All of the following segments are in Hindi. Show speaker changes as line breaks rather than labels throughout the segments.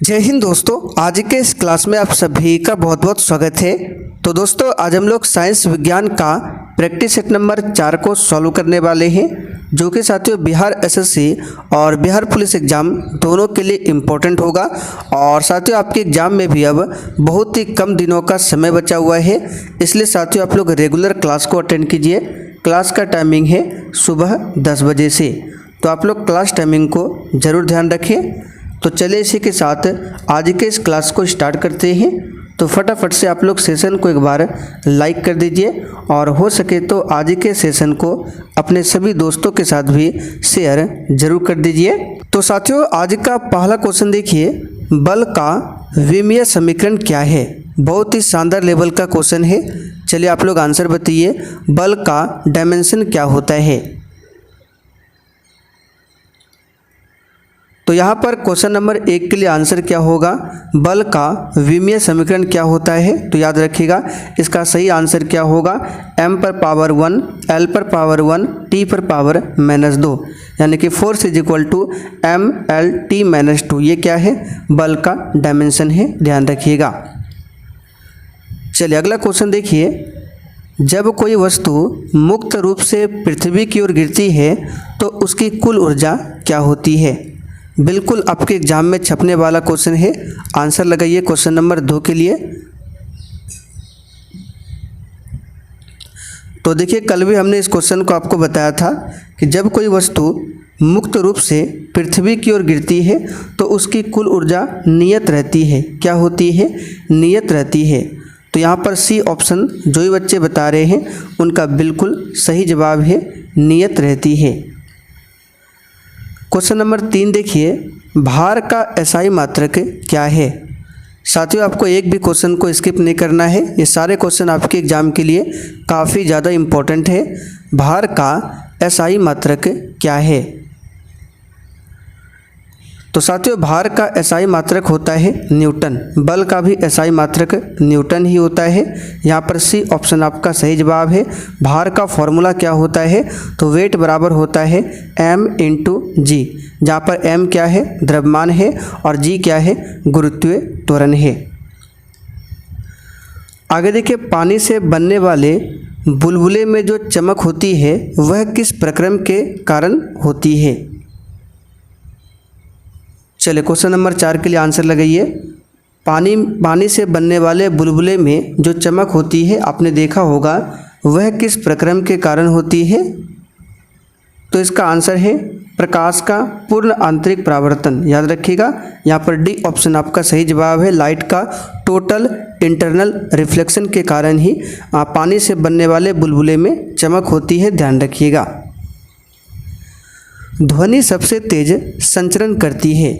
जय हिंद दोस्तों, आज के इस क्लास में आप सभी का बहुत बहुत स्वागत है। तो दोस्तों, आज हम लोग साइंस विज्ञान का प्रैक्टिस सेट नंबर 4 को सॉल्व करने वाले हैं, जो कि साथियों बिहार एसएससी और बिहार पुलिस एग्ज़ाम दोनों के लिए इम्पोर्टेंट होगा। और साथियों आपके एग्ज़ाम में भी अब बहुत ही कम दिनों का समय बचा हुआ है, इसलिए साथियों आप लोग रेगुलर क्लास को अटेंड कीजिए। क्लास का टाइमिंग है सुबह 10 बजे से, तो आप लोग क्लास टाइमिंग को ज़रूर ध्यान रखें। तो चलिए इसी के साथ आज के इस क्लास को स्टार्ट करते हैं। तो फटाफट से आप लोग सेशन को एक बार लाइक कर दीजिए और हो सके तो आज के सेशन को अपने सभी दोस्तों के साथ भी शेयर जरूर कर दीजिए। तो साथियों आज का पहला क्वेश्चन देखिए, बल का विमीय समीकरण क्या है। बहुत ही शानदार लेवल का क्वेश्चन है। चलिए आप लोग आंसर बताइए, बल का डायमेंशन क्या होता है। तो यहाँ पर क्वेश्चन नंबर 1 के लिए आंसर क्या होगा, बल का विमीय समीकरण क्या होता है। तो याद रखिएगा इसका सही आंसर क्या होगा, m पर पावर 1, l पर पावर 1, t पर पावर -2, यानी कि force is equal to m l t -2। ये क्या है, बल का डायमेंशन है, ध्यान रखिएगा। चलिए अगला क्वेश्चन देखिए, जब कोई वस्तु मुक्त रूप से पृथ्वी की ओर गिरती है तो उसकी कुल ऊर्जा क्या होती है। बिल्कुल आपके एग्जाम में छपने वाला क्वेश्चन है। आंसर लगाइए क्वेश्चन नंबर 2 के लिए। तो देखिए कल भी हमने इस क्वेश्चन को आपको बताया था कि जब कोई वस्तु मुक्त रूप से पृथ्वी की ओर गिरती है तो उसकी कुल ऊर्जा नियत रहती है। क्या होती है, नियत रहती है। तो यहाँ पर सी ऑप्शन जो ही बच्चे बता रहे हैं उनका बिल्कुल सही जवाब है, नियत रहती है। क्वेश्चन नंबर 3 देखिए, भार का एसआई मात्रक क्या है। साथियों आपको एक भी क्वेश्चन को स्किप नहीं करना है, ये सारे क्वेश्चन आपके एग्जाम के लिए काफ़ी ज़्यादा इम्पोर्टेंट है। भार का एसआई मात्रक क्या है। तो साथियों भार का एसआई मात्रक होता है न्यूटन। बल का भी एसआई मात्रक न्यूटन ही होता है। यहाँ पर सी ऑप्शन आपका सही जवाब है। भार का फॉर्मूला क्या होता है, तो वेट बराबर होता है m × g, जहाँ पर m क्या है, द्रव्यमान है, और g क्या है, गुरुत्वीय त्वरण है। आगे देखिए, पानी से बनने वाले बुलबुले में जो चमक होती है वह किस प्रक्रम के कारण होती है। चलिए क्वेश्चन नंबर 4 के लिए आंसर लगाइए। पानी से बनने वाले बुलबुले में जो चमक होती है आपने देखा होगा वह किस प्रक्रम के कारण होती है। तो इसका आंसर है प्रकाश का पूर्ण आंतरिक परावर्तन। याद रखिएगा यहाँ पर डी ऑप्शन आपका सही जवाब है। लाइट का टोटल इंटरनल रिफ्लेक्शन के कारण ही पानी से बनने वाले बुलबुले में चमक होती है, ध्यान रखिएगा। ध्वनि सबसे तेज संचरण करती है।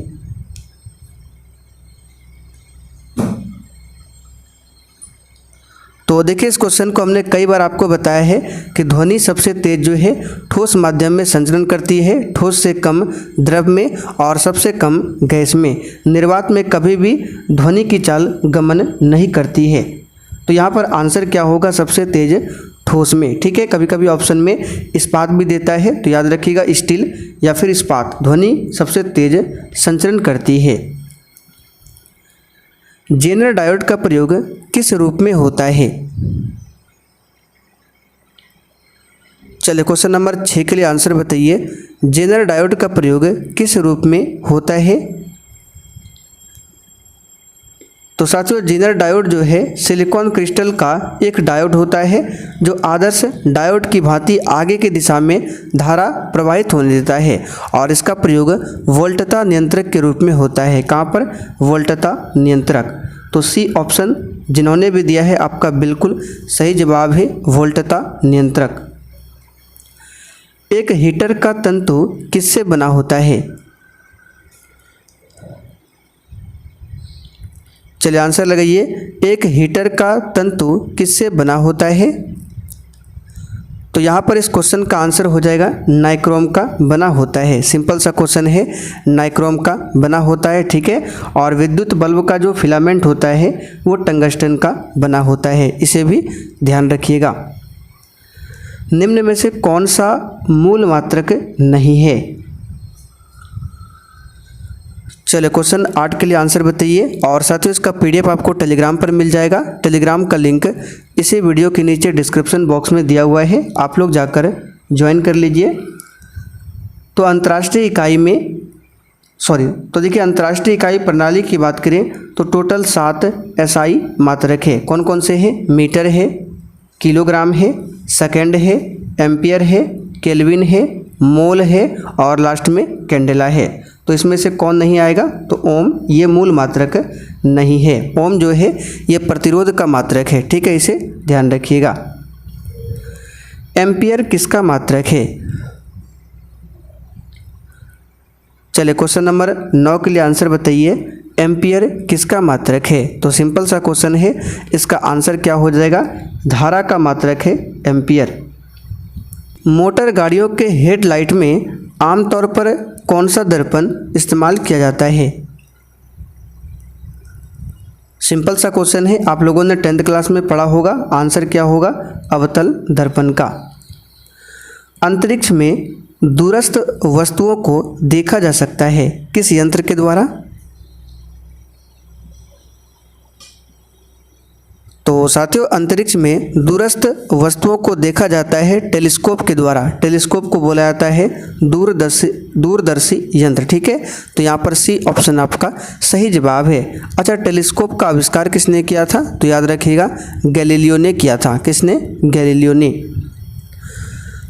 तो देखिए इस क्वेश्चन को हमने कई बार आपको बताया है कि ध्वनि सबसे तेज जो है ठोस माध्यम में संचरण करती है, ठोस से कम द्रव में और सबसे कम गैस में। निर्वात में कभी भी ध्वनि की चाल गमन नहीं करती है। तो यहाँ पर आंसर क्या होगा, सबसे तेज ठोस में। ठीक है, कभी कभी ऑप्शन में इस्पात भी देता है, तो याद रखिएगा स्टील या फिर इस्पात ध्वनि सबसे तेज संचरण करती है। जेनर डायोड का प्रयोग किस रूप में होता है। चलिए क्वेश्चन नंबर 6 के लिए आंसर बताइए, जेनर डायोड का प्रयोग किस रूप में होता है। तो साथियों जेनर डायोड जो है सिलिकॉन क्रिस्टल का एक डायोड होता है जो आदर्श डायोड की भांति आगे की दिशा में धारा प्रवाहित होने देता है, और इसका प्रयोग वोल्टता नियंत्रक के रूप में होता है। कहाँ पर, वोल्टता नियंत्रक। तो सी ऑप्शन जिन्होंने भी दिया है आपका बिल्कुल सही जवाब है, वोल्टता नियंत्रक। एक हीटर का तंतु किससे बना होता है। चलिए आंसर लगाइए, एक हीटर का तंतु किससे बना होता है। तो यहाँ पर इस क्वेश्चन का आंसर हो जाएगा नाइक्रोम का बना होता है। सिंपल सा क्वेश्चन है, नाइक्रोम का बना होता है। ठीक है, और विद्युत बल्ब का जो फिलामेंट होता है वो टंगस्टन का बना होता है, इसे भी ध्यान रखिएगा। निम्न में से कौन सा मूल मात्रक नहीं है। चलिए क्वेश्चन 8 के लिए आंसर बताइए और साथ ही इसका पीडीएफ आपको टेलीग्राम पर मिल जाएगा। टेलीग्राम का लिंक इसी वीडियो के नीचे डिस्क्रिप्शन बॉक्स में दिया हुआ है, आप लोग जाकर ज्वाइन कर लीजिए। तो अंतर्राष्ट्रीय इकाई में तो देखिए अंतर्राष्ट्रीय इकाई प्रणाली की बात करें तो टोटल 7 एसआई मात्रक है। कौन कौन से हैं? मीटर है, किलोग्राम है, सेकेंड है, एम्पियर है, केल्विन है, मोल है और लास्ट में कैंडेला है। तो इसमें से कौन नहीं आएगा? तो ओम ये मूल मात्रक नहीं है। ओम जो है ये प्रतिरोध का मात्रक है, ठीक है, इसे ध्यान रखिएगा। एम्पियर किसका मात्रक है? चलिए क्वेश्चन नंबर 9 के लिए आंसर बताइए। एम्पियर किसका मात्रक है? तो सिंपल सा क्वेश्चन है, इसका आंसर क्या हो जाएगा? धारा का मात्रक है एम्पियर। मोटर गाड़ियों के हेडलाइट में आमतौर पर कौन सा दर्पण इस्तेमाल किया जाता है? सिंपल सा क्वेश्चन है, आप लोगों ने 10th क्लास में पढ़ा होगा। आंसर क्या होगा? अवतल दर्पण का। अंतरिक्ष में दूरस्थ वस्तुओं को देखा जा सकता है किस यंत्र के द्वारा? तो साथियों अंतरिक्ष में दूरस्थ वस्तुओं को देखा जाता है टेलीस्कोप के द्वारा। टेलीस्कोप को बोला जाता है दूरदर्शी यंत्र, ठीक है। तो यहाँ पर सी ऑप्शन आपका सही जवाब है। अच्छा, टेलीस्कोप का आविष्कार किसने किया था? तो याद रखिएगा गैलीलियो ने किया था। किसने? गैलीलियो ने।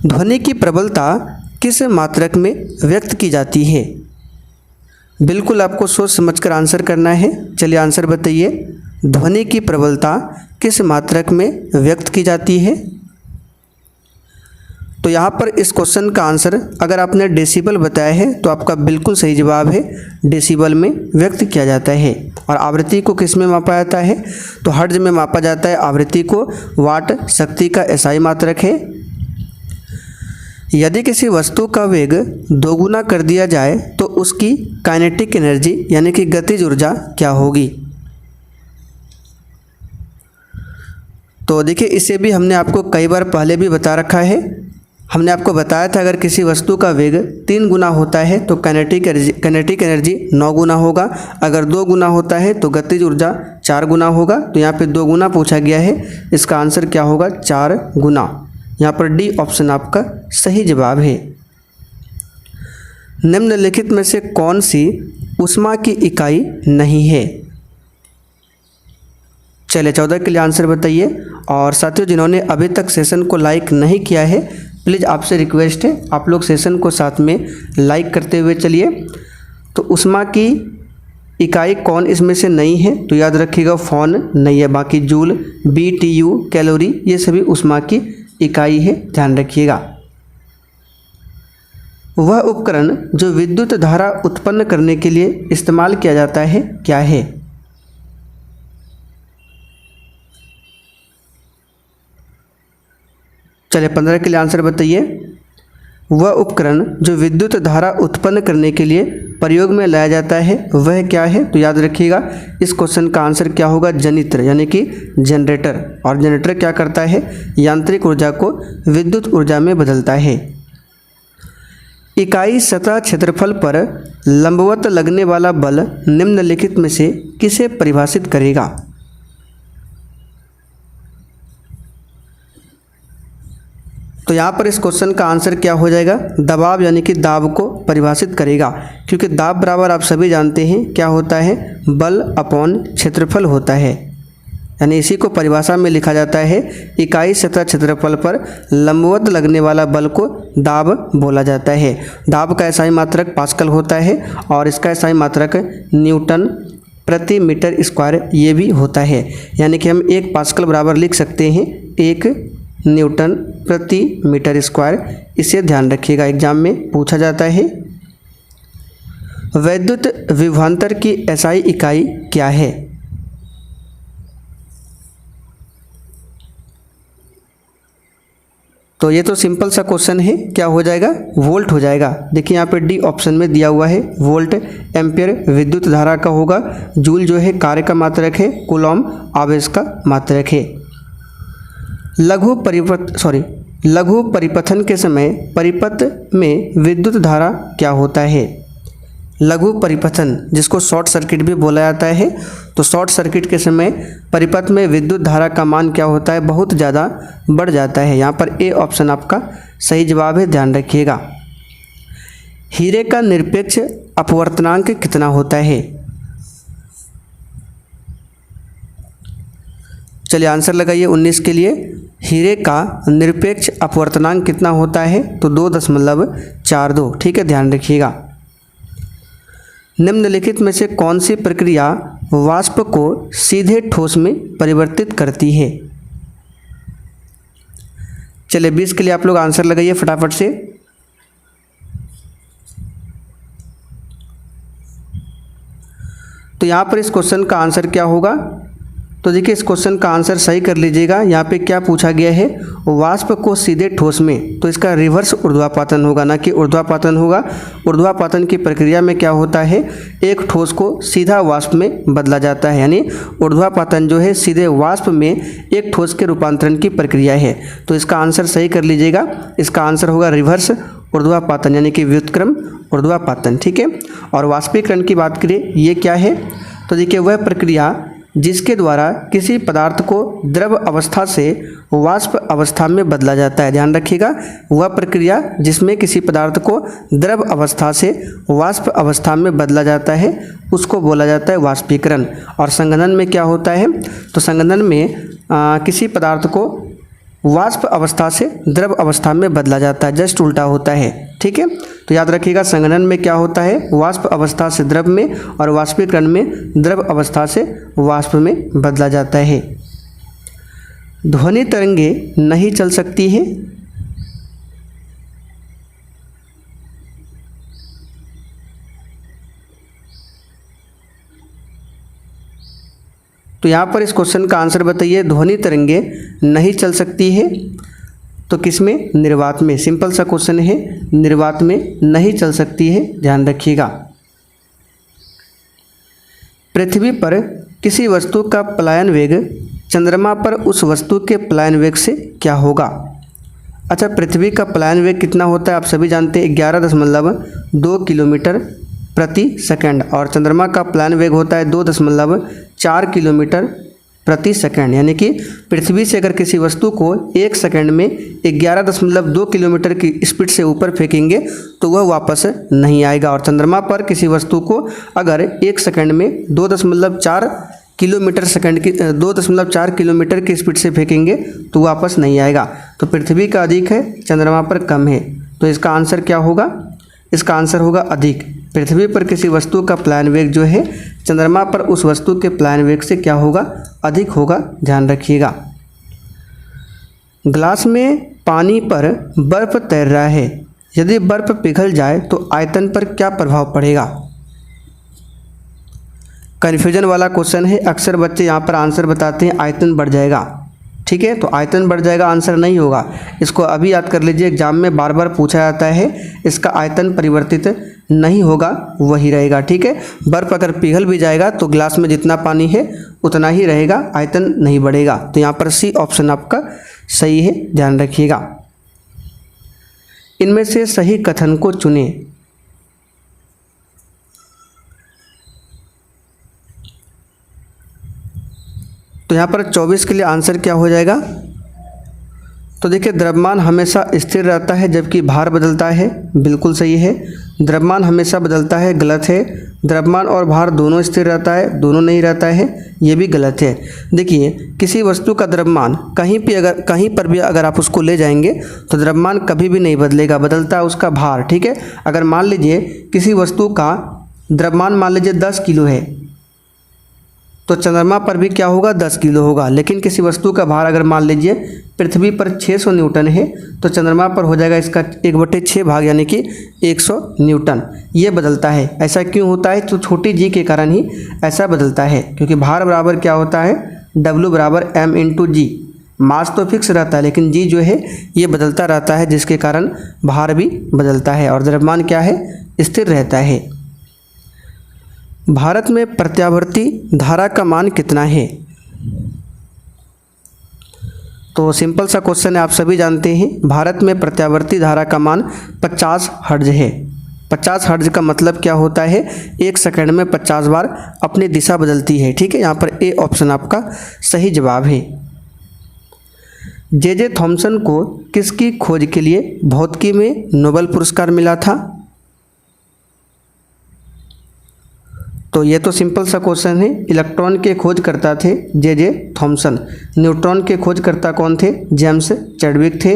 ध्वनि की प्रबलता किस मात्रक में व्यक्त की जाती है? बिल्कुल आपको सोच समझकर आंसर करना है। चलिए आंसर बताइए। ध्वनि की प्रबलता किस मात्रक में व्यक्त की जाती है? तो यहाँ पर इस क्वेश्चन का आंसर अगर आपने डेसिबल बताया है तो आपका बिल्कुल सही जवाब है, डेसिबल में व्यक्त किया जाता है। और आवृत्ति को किस में मापा जाता है? तो हर्ट्ज में मापा जाता है आवृत्ति को। वाट शक्ति का एसआई मात्रक है। यदि किसी वस्तु का वेग दोगुना कर दिया जाए तो उसकी काइनेटिक एनर्जी यानी कि गतिज ऊर्जा क्या होगी? तो देखिए इसे भी हमने आपको कई बार पहले भी बता रखा है। हमने आपको बताया था अगर किसी वस्तु का वेग 3 गुना होता है तो काइनेटिक एनर्जी 9 गुना होगा। अगर 2 गुना होता है तो गतिज ऊर्जा 4 गुना होगा। तो यहाँ पे 2 गुना पूछा गया है, इसका आंसर क्या होगा? 4 गुना। यहाँ पर डी ऑप्शन आपका सही जवाब है। निम्नलिखित में से कौन सी ऊष्मा की इकाई नहीं है? चलिए 14 के लिए आंसर बताइए। और साथियों जिन्होंने अभी तक सेशन को लाइक नहीं किया है, प्लीज़ आपसे रिक्वेस्ट है आप लोग सेशन को साथ में लाइक करते हुए चलिए। तो ऊष्मा की इकाई कौन इसमें से नहीं है? तो याद रखिएगा फोन नहीं है, बाकी जूल, BTU, कैलोरी ये सभी ऊष्मा की इकाई है, ध्यान रखिएगा। वह उपकरण जो विद्युत धारा उत्पन्न करने के लिए इस्तेमाल किया जाता है क्या है? चलिए 15 के लिए आंसर बताइए। वह उपकरण जो विद्युत धारा उत्पन्न करने के लिए प्रयोग में लाया जाता है वह क्या है? तो याद रखिएगा इस क्वेश्चन का आंसर क्या होगा? जनित्र यानी कि जनरेटर। और जनरेटर क्या करता है? यांत्रिक ऊर्जा को विद्युत ऊर्जा में बदलता है। इकाई सतह क्षेत्रफल पर लंबवत लगने वाला बल निम्नलिखित में से किसे परिभाषित करेगा? तो यहाँ पर इस क्वेश्चन का आंसर क्या हो जाएगा? दबाव यानी कि दाब को परिभाषित करेगा। क्योंकि दाब बराबर आप सभी जानते हैं क्या होता है? बल अपॉन क्षेत्रफल होता है। यानी इसी को परिभाषा में लिखा जाता है, इकाई सतह क्षेत्रफल पर लंबवत लगने वाला बल को दाब बोला जाता है। दाब का एसआई मात्रक पास्कल होता है और इसका एसआई मात्रक न्यूटन प्रति मीटर स्क्वायर ये भी होता है। यानी कि हम 1 पास्कल बराबर लिख सकते हैं 1 न्यूटन प्रति मीटर स्क्वायर। इसे ध्यान रखिएगा, एग्जाम में पूछा जाता है। वैद्युत विभवांतर की एसआई इकाई क्या है? तो ये तो सिंपल सा क्वेश्चन है, क्या हो जाएगा? वोल्ट हो जाएगा। देखिए यहाँ पे डी ऑप्शन में दिया हुआ है वोल्ट। एम्पियर विद्युत धारा का होगा। जूल जो है कार्य का मात्रक है। कूलॉम आवेश का मात्रक है। लघु परिपथन के समय परिपथ में विद्युत धारा क्या होता है? लघु परिपथन, जिसको शॉर्ट सर्किट भी बोला जाता है, तो शॉर्ट सर्किट के समय परिपथ में विद्युत धारा का मान क्या होता है, बहुत ज़्यादा बढ़ जाता है। यहाँ पर ए ऑप्शन आपका सही जवाब है, ध्यान रखिएगा। हीरे का निरपेक्ष अपवर्तनांक कितना होता है? चलिए आंसर लगाइए 19 के लिए। हीरे का निरपेक्ष अपवर्तनांक कितना होता है, तो 2.42। ठीक है, ध्यान रखिएगा। निम्नलिखित में से कौन सी प्रक्रिया वाष्प को सीधे ठोस में परिवर्तित करती है? चलिए 20 के लिए आप लोग आंसर लगाइए फटाफट से। तो यहाँ पर इस क्वेश्चन का आंसर क्या होगा, तो देखिए इस क्वेश्चन का आंसर सही कर लीजिएगा। यहाँ पे क्या पूछा गया है, वाष्प को सीधे ठोस में, तो इसका रिवर्स ऊर्ध्वापातन होगा, ना कि ऊर्ध्वापातन होगा। ऊर्ध्वापातन की प्रक्रिया में क्या होता है, एक ठोस को सीधा वाष्प में बदला जाता है, यानी ऊर्ध्वापातन जो है सीधे वाष्प में एक ठोस के रूपांतरण की प्रक्रिया है। तो इसका आंसर सही कर लीजिएगा। इसका आंसर होगा रिवर्स ऊर्ध्वापातन, यानी कि व्युत्क्रम ऊर्ध्वापातन। ठीक है, और वाष्पीकरण की बात करें, ये क्या है, तो देखिए वह प्रक्रिया जिसके द्वारा किसी पदार्थ को द्रव अवस्था से वाष्प अवस्था में बदला जाता है। ध्यान रखिएगा, वह प्रक्रिया जिसमें किसी पदार्थ को द्रव अवस्था से वाष्प अवस्था में बदला जाता है उसको बोला जाता है वाष्पीकरण। और संघनन में क्या होता है, तो संघनन में किसी पदार्थ को वाष्प अवस्था से द्रव अवस्था में बदला जाता है, जस्ट उल्टा होता है। ठीक है, तो याद रखिएगा संघनन में क्या होता है, वाष्प अवस्था से द्रव में, और वाष्पीकरण में द्रव अवस्था से वाष्प में बदला जाता है। ध्वनि तरंगे नहीं चल सकती है, तो यहाँ पर इस क्वेश्चन का आंसर बताइए। ध्वनि तरंगे नहीं चल सकती है, तो किसमें, निर्वात में। सिंपल सा क्वेश्चन है, निर्वात में नहीं चल सकती है, ध्यान रखिएगा। पृथ्वी पर किसी वस्तु का पलायन वेग चंद्रमा पर उस वस्तु के पलायन वेग से क्या होगा? अच्छा, पृथ्वी का पलायन वेग कितना होता है आप सभी जानते हैं, 11.2 किलोमीटर प्रति सेकंड, और चंद्रमा का पलायन वेग होता है 2.4 किलोमीटर प्रति सेकंड। यानी कि पृथ्वी से अगर किसी वस्तु को एक सेकंड में 11.2 किलोमीटर की स्पीड से ऊपर फेंकेंगे तो वह वापस नहीं आएगा, और चंद्रमा पर किसी वस्तु को अगर एक सेकंड में 2.4 किलोमीटर की स्पीड से फेंकेंगे तो वापस नहीं आएगा। तो पृथ्वी का अधिक है, चंद्रमा पर कम है, तो इसका आंसर क्या होगा, इसका आंसर होगा अधिक। पृथ्वी पर किसी वस्तु का पलायन वेग जो है चंद्रमा पर उस वस्तु के पलायन वेग से क्या होगा, अधिक होगा, ध्यान रखिएगा। ग्लास में पानी पर बर्फ तैर रहा है, यदि बर्फ पिघल जाए तो आयतन पर क्या प्रभाव पड़ेगा? कन्फ्यूजन वाला क्वेश्चन है, अक्सर बच्चे यहाँ पर आंसर बताते हैं आयतन बढ़ जाएगा। ठीक है, तो आयतन बढ़ जाएगा आंसर नहीं होगा, इसको अभी याद कर लीजिए, एग्जाम में बार बार पूछा जाता है। इसका आयतन परिवर्तित नहीं होगा, वही रहेगा। ठीक है, बर्फ अगर पिघल भी जाएगा तो ग्लास में जितना पानी है उतना ही रहेगा, आयतन नहीं बढ़ेगा। तो यहाँ पर सी ऑप्शन आपका सही है, ध्यान रखिएगा। इनमें से सही कथन को चुनें। तो यहाँ पर 24 के लिए आंसर क्या हो जाएगा, तो देखिए द्रव्यमान हमेशा स्थिर रहता है जबकि भार बदलता है, बिल्कुल सही है। द्रव्यमान हमेशा बदलता है, गलत है। द्रव्यमान और भार दोनों स्थिर रहता है, दोनों नहीं रहता है, ये भी गलत है। देखिए किसी वस्तु का द्रव्यमान कहीं पर भी अगर आप उसको ले जाएंगे तो द्रव्यमान कभी भी नहीं बदलेगा, बदलता है उसका भार। ठीक है, अगर मान लीजिए किसी वस्तु का द्रव्यमान मान लीजिए 10 किलो है तो चंद्रमा पर भी क्या होगा, 10 किलो होगा। लेकिन किसी वस्तु का भार अगर मान लीजिए पृथ्वी पर 600 न्यूटन है तो चंद्रमा पर हो जाएगा इसका 1/6 भाग, यानी कि 100 न्यूटन। ये बदलता है। ऐसा क्यों होता है, तो छोटी जी के कारण ही ऐसा बदलता है, क्योंकि भार बराबर क्या होता है, W बराबर m × g। मास तो फिक्स रहता है लेकिन जी जो है ये बदलता रहता है, जिसके कारण भार भी बदलता है, और द्रव्यमान क्या है, स्थिर रहता है। भारत में प्रत्यावर्ती धारा का मान कितना है? तो सिंपल सा क्वेश्चन है, आप सभी जानते हैं। भारत में प्रत्यावर्ती धारा का मान 50 हर्ट्ज है। 50 हर्ट्ज का मतलब क्या होता है, 1 सेकंड में 50 बार अपनी दिशा बदलती है। ठीक है, यहाँ पर ए ऑप्शन आपका सही जवाब है। जे थॉमसन को किसकी खोज के लिए भौतिकी में नोबेल पुरस्कार मिला था? तो ये तो सिंपल सा क्वेश्चन है। इलेक्ट्रॉन के खोजकर्ता थे जे थॉमसन। न्यूट्रॉन के खोजकर्ता कौन थे? जेम्स चैडविक थे।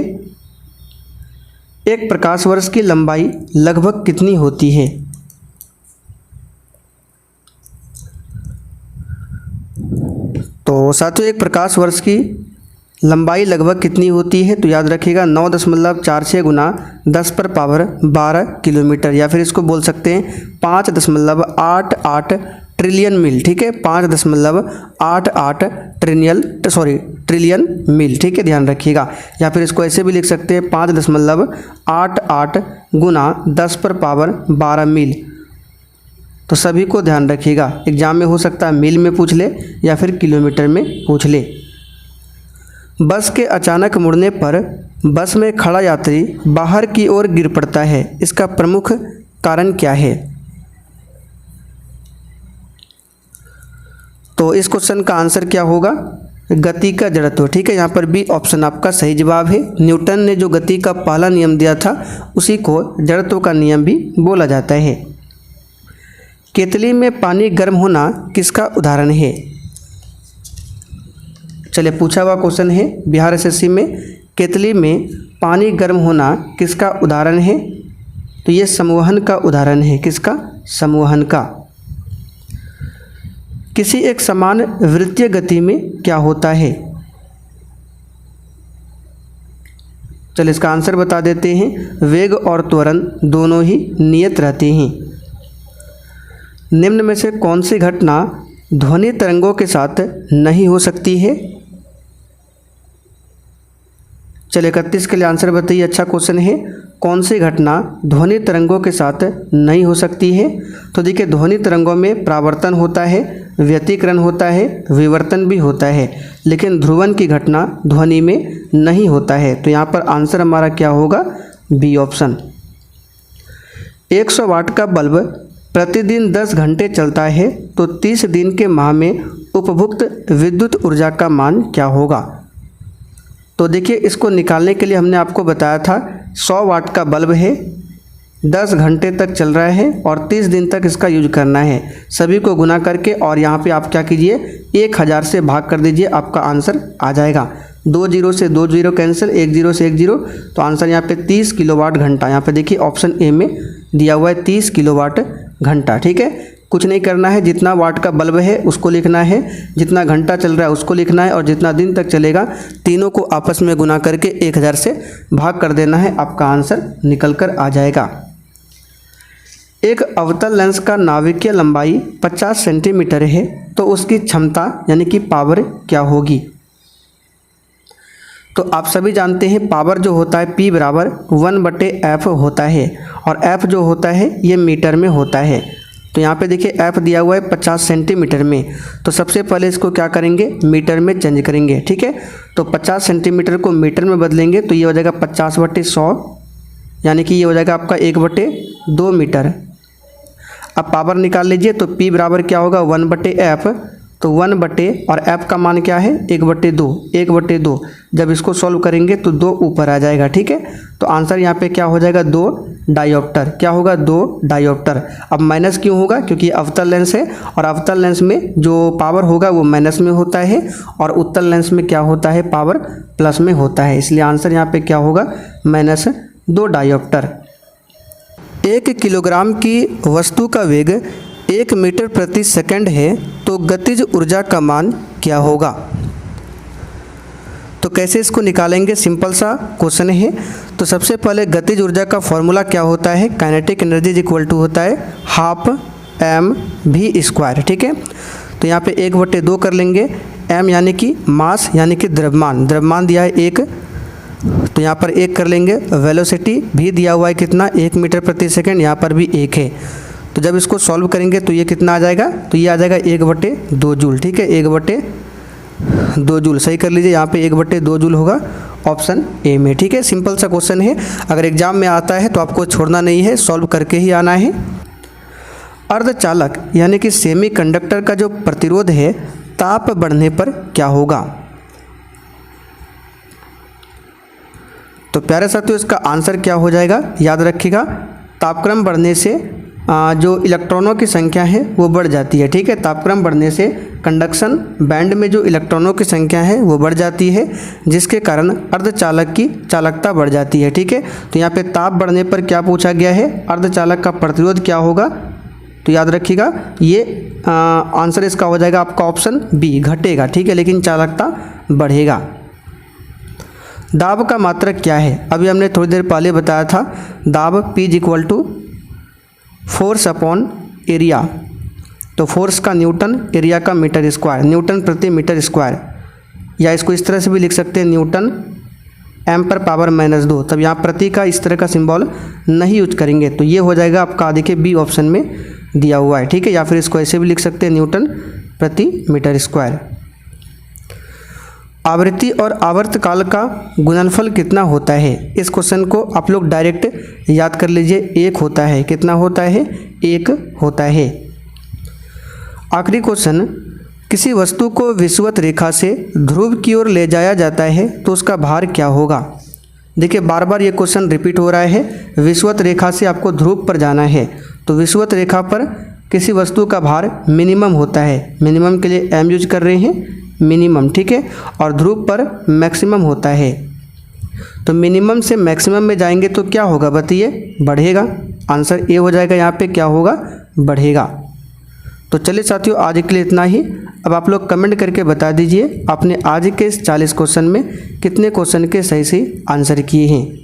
एक प्रकाश वर्ष की लंबाई लगभग कितनी होती है? तो साथियों, एक प्रकाश वर्ष की लंबाई लगभग कितनी होती है? तो याद रखिएगा 9.46 गुना 10⁻12 किलोमीटर, या फिर इसको बोल सकते हैं 5.88 ट्रिलियन मील। ठीक है, 5.88 ट्रिलियन मील। ठीक है, ध्यान रखिएगा। या फिर इसको ऐसे भी लिख सकते हैं 5.88 गुना 10⁻12 मील। तो सभी को ध्यान रखिएगा, एग्जाम में हो सकता है मील में पूछ ले या फिर किलोमीटर में पूछ ले। बस के अचानक मुड़ने पर बस में खड़ा यात्री बाहर की ओर गिर पड़ता है, इसका प्रमुख कारण क्या है? तो इस क्वेश्चन का आंसर क्या होगा? गति का जड़त्व। ठीक है, यहाँ पर बी ऑप्शन आपका सही जवाब है। न्यूटन ने जो गति का पहला नियम दिया था उसी को जड़त्व का नियम भी बोला जाता है। केतली में पानी गर्म होना किसका उदाहरण है? चलिए, पूछा हुआ क्वेश्चन है बिहार एसएससी में, केतली में पानी गर्म होना किसका उदाहरण है? तो ये संवहन का उदाहरण है। किसका? संवहन का। किसी एक समान वृत्तीय गति में क्या होता है? चलिए, इसका आंसर बता देते हैं। वेग और त्वरण दोनों ही नियत रहते हैं। निम्न में से कौन सी घटना ध्वनि तरंगों के साथ नहीं हो सकती है? चलिए, 31 के लिए आंसर बताइए। अच्छा क्वेश्चन है। कौन सी घटना ध्वनि तरंगों के साथ नहीं हो सकती है? तो देखिए, ध्वनि तरंगों में परावर्तन होता है, व्यतिकरण होता है, विवर्तन भी होता है, लेकिन ध्रुवण की घटना ध्वनि में नहीं होता है। तो यहाँ पर आंसर हमारा क्या होगा? B option. 100 वाट का बल्ब प्रतिदिन 10 घंटे चलता है तो 30 दिन के माह में उपभुक्त विद्युत ऊर्जा का मान क्या होगा? तो देखिए, इसको निकालने के लिए हमने आपको बताया था 100 वाट का बल्ब है, 10 घंटे तक चल रहा है और 30 दिन तक इसका यूज करना है। सभी को गुना करके और यहाँ पे आप क्या कीजिए, 1000 से भाग कर दीजिए, आपका आंसर आ जाएगा। 2 जीरो से 2 जीरो कैंसिल, 1 जीरो से 1 जीरो, तो आंसर यहाँ पे 30 किलोवाट घंटा। यहाँ पे देखिए ऑप्शन ए में दिया हुआ है 30 किलोवाट घंटा। ठीक है, कुछ नहीं करना है, जितना वाट का बल्ब है उसको लिखना है, जितना घंटा चल रहा है उसको लिखना है और जितना दिन तक चलेगा, तीनों को आपस में गुना करके 1000 से भाग कर देना है, आपका आंसर निकल कर आ जाएगा। एक अवतल लेंस का नाभिकीय लंबाई 50 सेंटीमीटर है तो उसकी क्षमता यानी कि पावर क्या होगी? तो आप सभी जानते हैं पावर जो होता है P बराबर 1/f होता है और f जो होता है ये मीटर में होता है। तो यहाँ पे देखिए f दिया हुआ है 50 सेंटीमीटर में, तो सबसे पहले इसको क्या करेंगे, मीटर में चेंज करेंगे। ठीक है, तो 50 सेंटीमीटर को मीटर में बदलेंगे तो ये हो जाएगा 50/100, यानी कि ये हो जाएगा आपका 1/2 मीटर। अब पावर निकाल लीजिए तो P बराबर क्या होगा 1/f, तो 1 और f का मान क्या है 1/2। जब इसको सॉल्व करेंगे तो 2 ऊपर आ जाएगा। ठीक है, तो आंसर यहाँ पे क्या हो जाएगा 2 डायोप्टर। क्या होगा 2 डायोप्टर। अब माइनस क्यों होगा, क्योंकि अवतल लेंस है और अवतल लेंस में जो पावर होगा वो माइनस में होता है और उत्तल लेंस में क्या होता है, पावर प्लस में होता है। इसलिए आंसर यहाँ पे क्या होगा -2 डायोप्टर। 1 किलोग्राम की वस्तु का वेग 1 मीटर प्रति सेकंड है तो गतिज ऊर्जा का मान क्या होगा? तो कैसे इसको निकालेंगे, सिंपल सा क्वेश्चन है। तो सबसे पहले गतिज ऊर्जा का फॉर्मूला क्या होता है, kinetic energy is equal to होता है 12 mv²। ठीक है, तो यहाँ पे 1/2 कर लेंगे। m यानी कि मास यानी कि द्रव्यमान दिया है 1, तो यहाँ पर 1 कर लेंगे। वेलोसिटी भी दिया हुआ है कितना, 1 मीटर प्रति सेकंड, यहाँ पर भी 1 है। तो जब इसको सॉल्व करेंगे तो ये कितना आ जाएगा, तो ये आ जाएगा 1/2 जूल। ठीक है, 2 जूल, सही कर लीजिए, यहाँ पे 1/2 जूल होगा ऑप्शन ए में। ठीक है, सिंपल सा क्वेश्चन है, अगर एग्जाम में आता है तो आपको छोड़ना नहीं है, सॉल्व करके ही आना है। अर्धचालक यानी कि सेमीकंडक्टर का जो प्रतिरोध है ताप बढ़ने पर क्या होगा? तो प्यारे साथियों इसका आंसर क्या हो जाएगा, याद रखिएगा, तापक्रम बढ़ने से जो इलेक्ट्रॉनों की संख्या है वो बढ़ जाती है। ठीक है, तापक्रम बढ़ने से कंडक्शन बैंड में जो इलेक्ट्रॉनों की संख्या है वो बढ़ जाती है, जिसके कारण अर्धचालक की चालकता बढ़ जाती है। ठीक है, तो यहाँ पे ताप बढ़ने पर क्या पूछा गया है, अर्धचालक का प्रतिरोध क्या होगा? तो याद रखिएगा ये आंसर इसका हो जाएगा आपका ऑप्शन बी, घटेगा। ठीक है, लेकिन चालकता बढ़ेगा। दाब का मात्रक क्या है? अभी हमने थोड़ी देर पहले बताया था, दाब P = फोर्स अपॉन एरिया। तो फोर्स का न्यूटन, एरिया का मीटर स्क्वायर, न्यूटन प्रति मीटर स्क्वायर, या इसको इस तरह से भी लिख सकते हैं, न्यूटन m/2। तब यहाँ प्रति का इस तरह का सिंबल नहीं यूज करेंगे, तो ये हो जाएगा आपका, देखिए बी ऑप्शन में दिया हुआ है। ठीक है, या फिर इसको ऐसे भी लिख सकते हैं, न्यूटन प्रति मीटर स्क्वायर। आवृत्ति और आवर्तकाल का गुणनफल कितना होता है? इस क्वेश्चन को आप लोग डायरेक्ट याद कर लीजिए, 1 होता है। कितना होता है? 1 होता है। आखिरी क्वेश्चन, किसी वस्तु को विषुवत रेखा से ध्रुव की ओर ले जाया जाता है तो उसका भार क्या होगा? देखिए बार बार ये क्वेश्चन रिपीट हो रहा है, विषुवत रेखा से आपको ध्रुव पर जाना है, तो विषुवत रेखा पर किसी वस्तु का भार मिनिमम होता है, मिनिमम के लिए एम यूज कर रहे हैं, मिनिमम। ठीक है, और ध्रुव पर मैक्सिमम होता है। तो मिनिमम से मैक्सिमम में जाएंगे तो क्या होगा बताइए? बढ़ेगा। आंसर ए हो जाएगा, यहाँ पे क्या होगा? बढ़ेगा। तो चलिए साथियों आज के लिए इतना ही। अब आप लोग कमेंट करके बता दीजिए आपने आज के इस 40 क्वेश्चन में कितने क्वेश्चन के सही आंसर किए हैं।